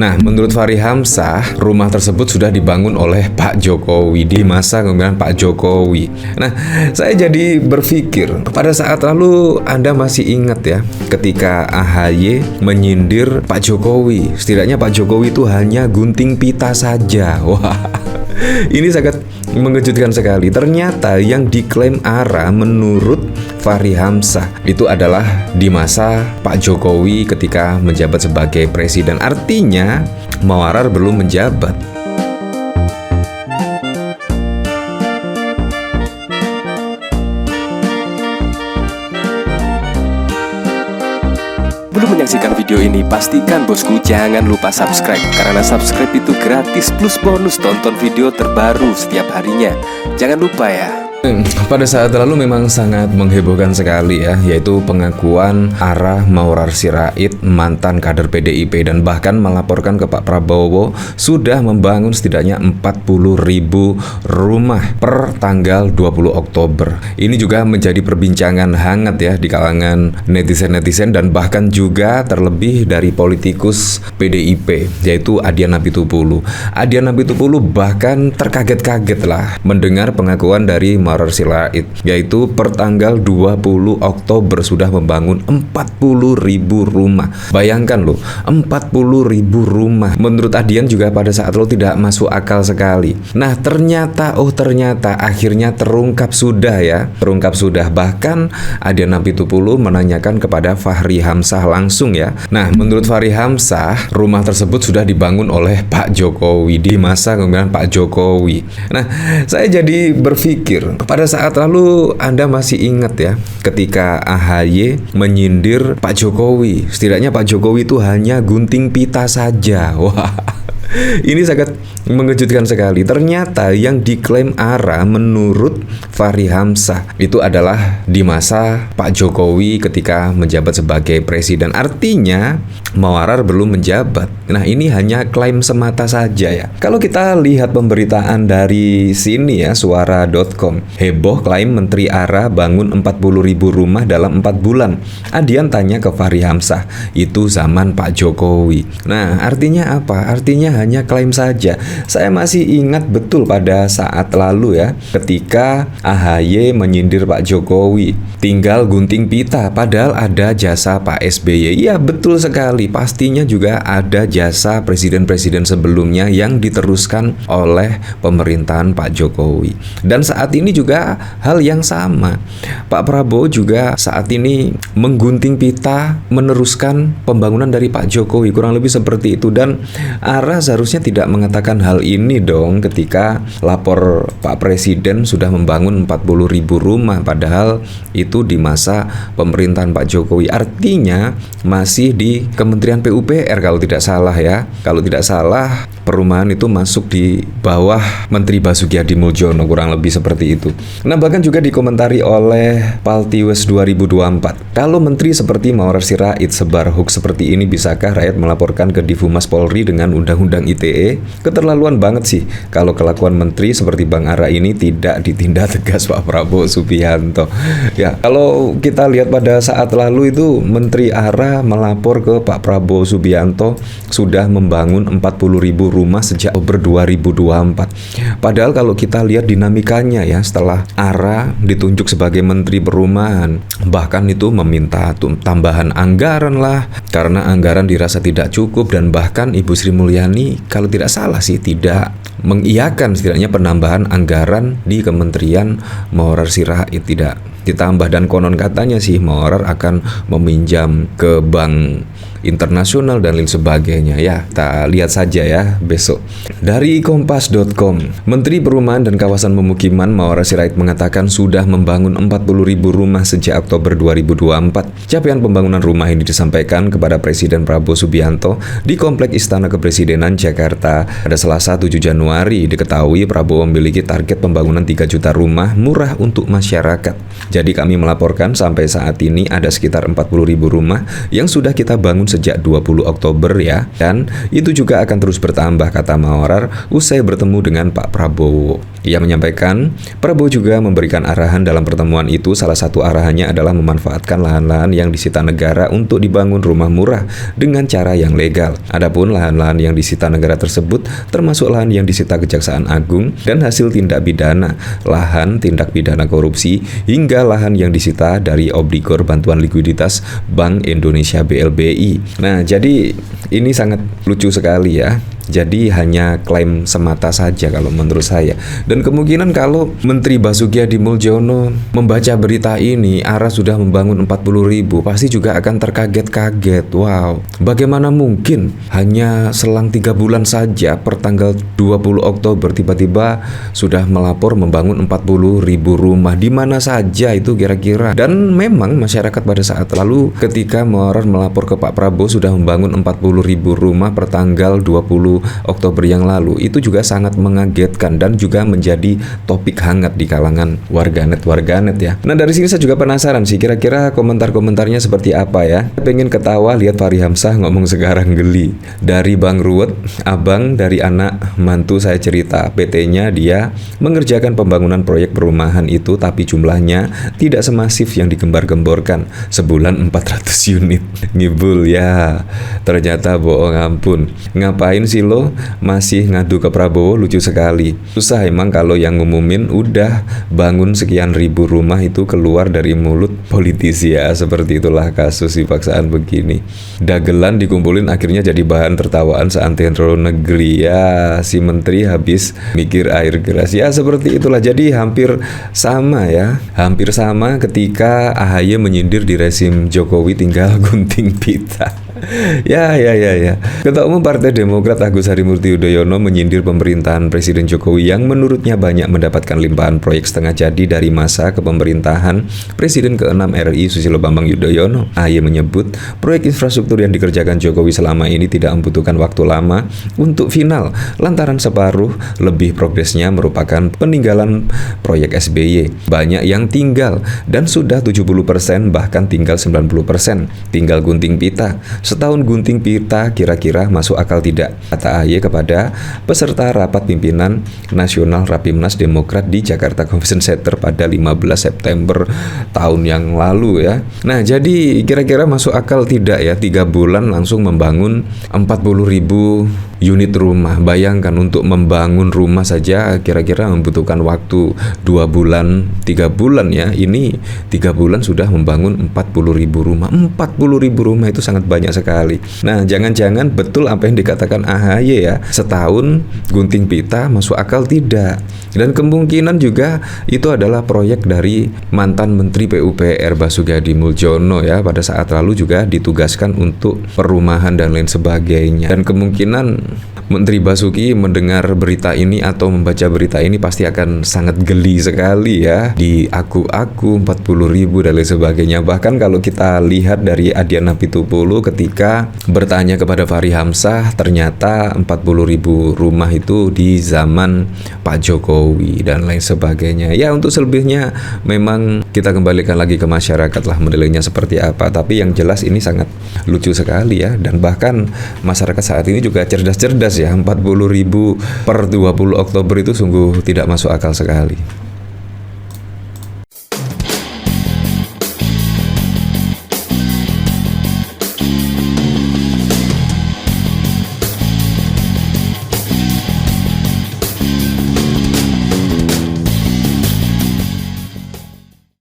Nah, menurut Fahri Hamzah, rumah tersebut sudah dibangun oleh Pak Jokowi di masa kepemimpinan Pak Jokowi. Nah, saya jadi berpikir, pada saat lalu Anda masih ingat ya, ketika AHY menyindir Pak Jokowi. Setidaknya Pak Jokowi itu hanya gunting pita saja. Wah, ini sangat mengejutkan sekali. Ternyata yang diklaim ARA menurut Fahri Hamzah itu adalah di masa Pak Jokowi ketika menjabat sebagai presiden. Artinya, Muarar belum menjabat. Belum menyaksikan video ini, pastikan bosku jangan lupa subscribe. Karena subscribe itu gratis plus bonus tonton video terbaru setiap harinya. Jangan lupa ya. Pada saat lalu memang sangat menghebohkan sekali ya, yaitu pengakuan ARA Maurar Sirait, mantan kader PDIP, dan bahkan melaporkan ke Pak Prabowo sudah membangun setidaknya 40.000 rumah per tanggal 20 Oktober. Ini juga menjadi perbincangan hangat ya di kalangan netizen-netizen dan bahkan juga terlebih dari politikus PDIP, yaitu Adian Apitupulu. Adian Apitupulu bahkan terkaget-kaget lah mendengar pengakuan dari Maurar Sirait, yaitu per tanggal 20 Oktober sudah membangun 40.000 rumah. Bayangkan loh, 40.000 rumah. Menurut Adian juga pada saat itu tidak masuk akal sekali. Nah, ternyata akhirnya terungkap sudah ya. Terungkap sudah. Bahkan Adian Apitupulu menanyakan kepada Fahri Hamzah langsung ya. Nah, menurut Fahri Hamzah, rumah tersebut sudah dibangun oleh Pak Jokowi di masa kepemimpinan Pak Jokowi. Nah, saya jadi berpikir, pada saat lalu Anda masih ingat ya, ketika AHY menyindir Pak Jokowi. Setidaknya Pak Jokowi itu hanya gunting pita saja. Wah, ini sangat mengejutkan sekali. Ternyata yang diklaim ARA menurut Fahri Hamzah itu adalah di masa Pak Jokowi ketika menjabat sebagai presiden. Artinya Muarar belum menjabat. Nah, ini hanya klaim semata saja ya. Kalau kita lihat pemberitaan dari sini ya, suara.com, heboh klaim Menteri ARA bangun 40.000 rumah dalam 4 bulan. Adian tanya ke Fahri Hamzah, itu zaman Pak Jokowi. Nah, artinya apa? Artinya hanya klaim saja. Saya masih ingat betul pada saat lalu ya, ketika AHY menyindir Pak Jokowi, tinggal gunting pita, padahal ada jasa Pak SBY. Iya, betul sekali. Pastinya juga ada jasa presiden-presiden sebelumnya yang diteruskan oleh pemerintahan Pak Jokowi. Dan saat ini juga hal yang sama. Pak Prabowo juga saat ini menggunting pita meneruskan pembangunan dari Pak Jokowi, kurang lebih seperti itu. Dan ARA seharusnya tidak mengatakan hal ini dong ketika lapor Pak Presiden sudah membangun 40.000 rumah, padahal itu di masa pemerintahan Pak Jokowi. Artinya masih di Kementerian PUPR kalau tidak salah ya. Kalau tidak salah, perumahan itu masuk di bawah Menteri Basuki Hadimuljono, kurang lebih seperti itu. Nah, bahkan juga dikomentari oleh Paltiwes 2024. Kalau menteri seperti Maurar Sirait sebar hoax seperti ini, bisakah rakyat melaporkan ke Divhumas Polri dengan Undang-Undang ITE? Keterlaluan banget sih kalau kelakuan menteri seperti Bang Ara ini tidak ditindak tegas Pak Prabowo Subianto. Ya, kalau kita lihat pada saat lalu itu Menteri ARA melapor ke Pak Prabowo Subianto sudah membangun 40.000 rumah sejak Oktober 2024. Padahal kalau kita lihat dinamikanya ya, setelah ARA ditunjuk sebagai Menteri Perumahan, bahkan itu meminta tambahan anggaran lah, karena anggaran dirasa tidak cukup. Dan bahkan Ibu Sri Mulyani kalau tidak salah sih tidak mengiyakan setidaknya penambahan anggaran di Kementerian Maurar Sirait, tidak ditambah. Dan konon katanya sih Maurar akan meminjam ke bank internasional dan lain sebagainya. Ya, kita lihat saja ya besok. Dari kompas.com, Menteri Perumahan dan Kawasan Pemukiman Maurar Sirait mengatakan sudah membangun 40.000 rumah sejak Oktober 2024. Capaian pembangunan rumah ini disampaikan kepada Presiden Prabowo Subianto di Komplek Istana Kepresidenan Jakarta pada Selasa 7 Januari. Diketahui Prabowo memiliki target pembangunan 3 juta rumah murah untuk masyarakat. Jadi kami melaporkan sampai saat ini ada sekitar 40.000 rumah yang sudah kita bangun sejak 20 Oktober ya. Dan itu juga akan terus bertambah, kata Maurer usai bertemu dengan Pak Prabowo. Ia menyampaikan, Prabowo juga memberikan arahan dalam pertemuan itu. Salah satu arahannya adalah memanfaatkan lahan-lahan yang disita negara untuk dibangun rumah murah dengan cara yang legal. Adapun lahan-lahan yang disita negara tersebut termasuk lahan yang disita Kejaksaan Agung dan hasil tindak pidana, lahan tindak pidana korupsi, hingga lahan yang disita dari obligor bantuan likuiditas Bank Indonesia BLBI. Nah, jadi ini sangat lucu sekali ya. Jadi hanya klaim semata saja kalau menurut saya. Dan kemungkinan kalau Menteri Basuki Hadimuljono membaca berita ini, ARA sudah membangun 40.000, pasti juga akan terkaget-kaget. Wow, bagaimana mungkin hanya selang 3 bulan saja per tanggal 20 Oktober tiba-tiba sudah melapor membangun 40.000 rumah. Di mana saja itu kira-kira? Dan memang masyarakat pada saat lalu ketika Maurer melapor ke Pak Prabowo sudah membangun 40.000 rumah per tanggal 20 Oktober yang lalu, itu juga sangat mengagetkan dan juga menjadi topik hangat di kalangan warganet ya. Nah, dari sini saya juga penasaran sih kira-kira komentar-komentarnya seperti apa ya. Pengen ketawa lihat Fahri Hamzah ngomong sekarang geli. Dari Bang Ruwet, abang dari anak mantu saya cerita, PT-nya dia mengerjakan pembangunan proyek perumahan itu tapi jumlahnya tidak semasif yang digembar-gemborkan. Sebulan 400 unit. Ngibul ya. Ternyata bohong ampun. Ngapain sih lo masih ngadu ke Prabowo? Lucu sekali. Susah emang kalau yang ngumumin udah bangun sekian ribu rumah itu keluar dari mulut politisi ya. Seperti itulah kasus si paksaan begini. Dagelan dikumpulin akhirnya jadi bahan tertawaan seantero negeri ya. Si menteri habis mikir air keras ya, seperti itulah. Jadi hampir sama ya. Hampir sama ketika AHY menyindir di rezim Jokowi tinggal gunting pita. Ya. Ketua Umum Partai Demokrat Agus Harimurti Yudhoyono menyindir pemerintahan Presiden Jokowi yang menurutnya banyak mendapatkan limpahan proyek setengah jadi dari masa kepemerintahan Presiden ke-6 RI Susilo Bambang Yudhoyono. AHY menyebut proyek infrastruktur yang dikerjakan Jokowi selama ini tidak membutuhkan waktu lama untuk final, lantaran separuh lebih progresnya merupakan peninggalan proyek SBY. Banyak yang tinggal dan sudah 70%, bahkan tinggal 90%. Tinggal gunting pita. Setahun gunting pita kira-kira masuk akal tidak? Kata AHY kepada peserta rapat pimpinan nasional Rapimnas Demokrat di Jakarta Convention Center pada 15 September tahun yang lalu ya. Nah, jadi kira-kira masuk akal tidak ya 3 bulan langsung membangun 40.000 unit rumah. Bayangkan untuk membangun rumah saja kira-kira membutuhkan waktu 2 bulan, 3 bulan ya. Ini 3 bulan sudah membangun 40.000 rumah. 40.000 rumah itu sangat banyak sekali. Nah, jangan-jangan betul apa yang dikatakan AHY ya, setahun gunting pita masuk akal tidak. Dan kemungkinan juga itu adalah proyek dari mantan Menteri PUPR Basuki Hadimuljono ya, pada saat lalu juga ditugaskan untuk perumahan dan lain sebagainya. Dan kemungkinan Menteri Basuki mendengar berita ini atau membaca berita ini pasti akan sangat geli sekali ya. Di aku 40.000 dan lain sebagainya. Bahkan kalau kita lihat dari Adiana Pitupulu ketika bertanya kepada Fahri Hamzah, ternyata 40.000 rumah itu di zaman Pak Jokowi dan lain sebagainya. Ya, untuk selebihnya memang kita kembalikan lagi ke masyarakat lah menilainya seperti apa. Tapi yang jelas ini sangat lucu sekali ya. Dan bahkan masyarakat saat ini juga cerdas-cerdas ya. 40.000 per 20 Oktober itu sungguh tidak masuk akal sekali.